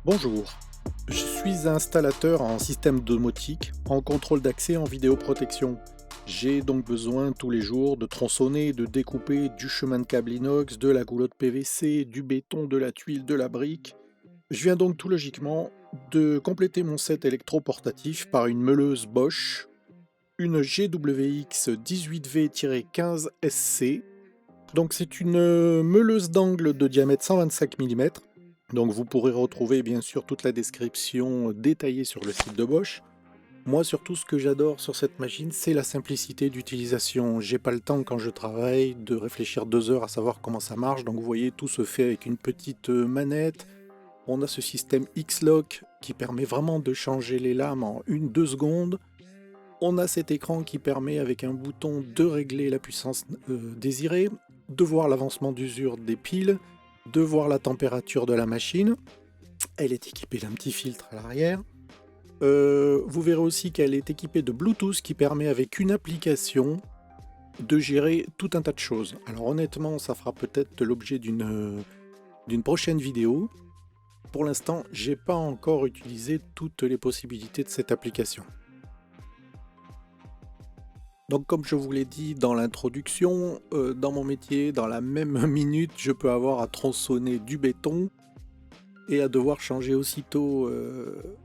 Bonjour, je suis installateur en système domotique, en contrôle d'accès en vidéoprotection. J'ai donc besoin tous les jours de tronçonner, de découper du chemin de câble inox, de la goulotte PVC, du béton, de la tuile, de la brique. Je viens donc tout logiquement de compléter mon set électroportatif par une meuleuse Bosch, une GWX 18V-15 SC. Donc c'est une meuleuse d'angle de diamètre 125 mm. Donc vous pourrez retrouver bien sûr toute la description détaillée sur le site de Bosch. Moi surtout ce que j'adore sur cette machine, c'est la simplicité d'utilisation. J'ai pas le temps quand je travaille de réfléchir 2 heures à savoir comment ça marche. Donc vous voyez, tout se fait avec une petite manette. On a ce système X-Lock qui permet vraiment de changer les lames en 1-2 secondes. On a cet écran qui permet avec un bouton de régler la puissance désirée, de voir l'avancement d'usure des piles, de voir la température de la machine. Elle est équipée d'un petit filtre à l'arrière. Vous verrez aussi qu'elle est équipée de Bluetooth qui permet avec une application de gérer tout un tas de choses. Alors honnêtement, ça fera peut-être l'objet d'une prochaine vidéo. Pour l'instant, j'ai pas encore utilisé toutes les possibilités de cette application. Donc comme je vous l'ai dit dans l'introduction, dans mon métier, dans la même minute, je peux avoir à tronçonner du béton et à devoir changer aussitôt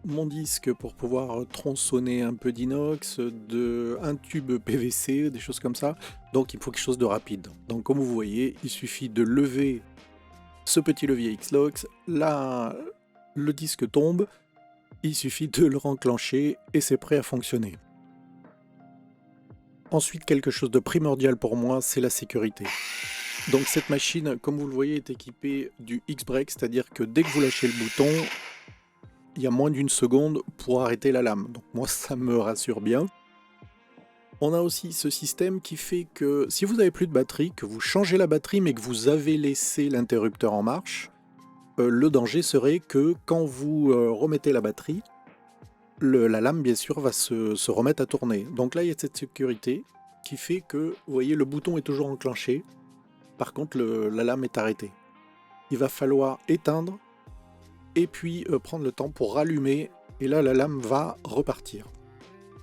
mon disque pour pouvoir tronçonner un peu d'inox, un tube PVC, des choses comme ça. Donc il me faut quelque chose de rapide. Donc comme vous voyez, il suffit de lever ce petit levier X-Lock, là le disque tombe, il suffit de le renclencher et c'est prêt à fonctionner. Ensuite, quelque chose de primordial pour moi, c'est la sécurité. Donc cette machine, comme vous le voyez, est équipée du X-Brake, c'est-à-dire que dès que vous lâchez le bouton, il y a moins d'une seconde pour arrêter la lame. Donc moi, ça me rassure bien. On a aussi ce système qui fait que si vous n'avez plus de batterie, que vous changez la batterie mais que vous avez laissé l'interrupteur en marche, le danger serait que quand vous remettez la batterie, la lame bien sûr va se remettre à tourner. Donc là il y a cette sécurité qui fait que, vous voyez, le bouton est toujours enclenché. Par contre la lame est arrêtée. Il va falloir éteindre et puis prendre le temps pour rallumer et là la lame va repartir.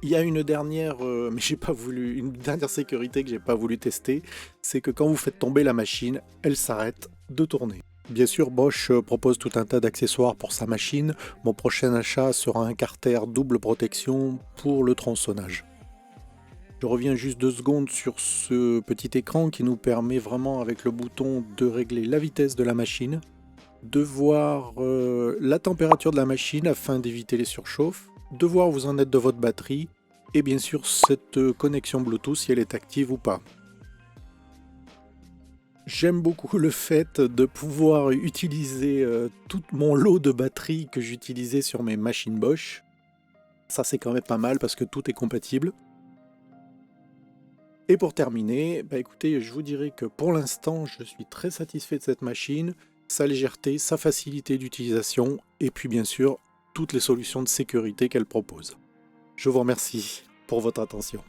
Il y a une dernière, une dernière sécurité que j'ai pas voulu tester, c'est que quand vous faites tomber la machine, elle s'arrête de tourner. Bien sûr, Bosch propose tout un tas d'accessoires pour sa machine. Mon prochain achat sera un carter double protection pour le tronçonnage. Je reviens juste 2 secondes sur ce petit écran qui nous permet vraiment avec le bouton de régler la vitesse de la machine, de voir la température de la machine afin d'éviter les surchauffes, de voir où vous en êtes de votre batterie et bien sûr cette connexion Bluetooth si elle est active ou pas. J'aime beaucoup le fait de pouvoir utiliser tout mon lot de batteries que j'utilisais sur mes machines Bosch. Ça c'est quand même pas mal parce que tout est compatible. Et pour terminer, écoutez, je vous dirais que pour l'instant je suis très satisfait de cette machine, sa légèreté, sa facilité d'utilisation et puis bien sûr toutes les solutions de sécurité qu'elle propose. Je vous remercie pour votre attention.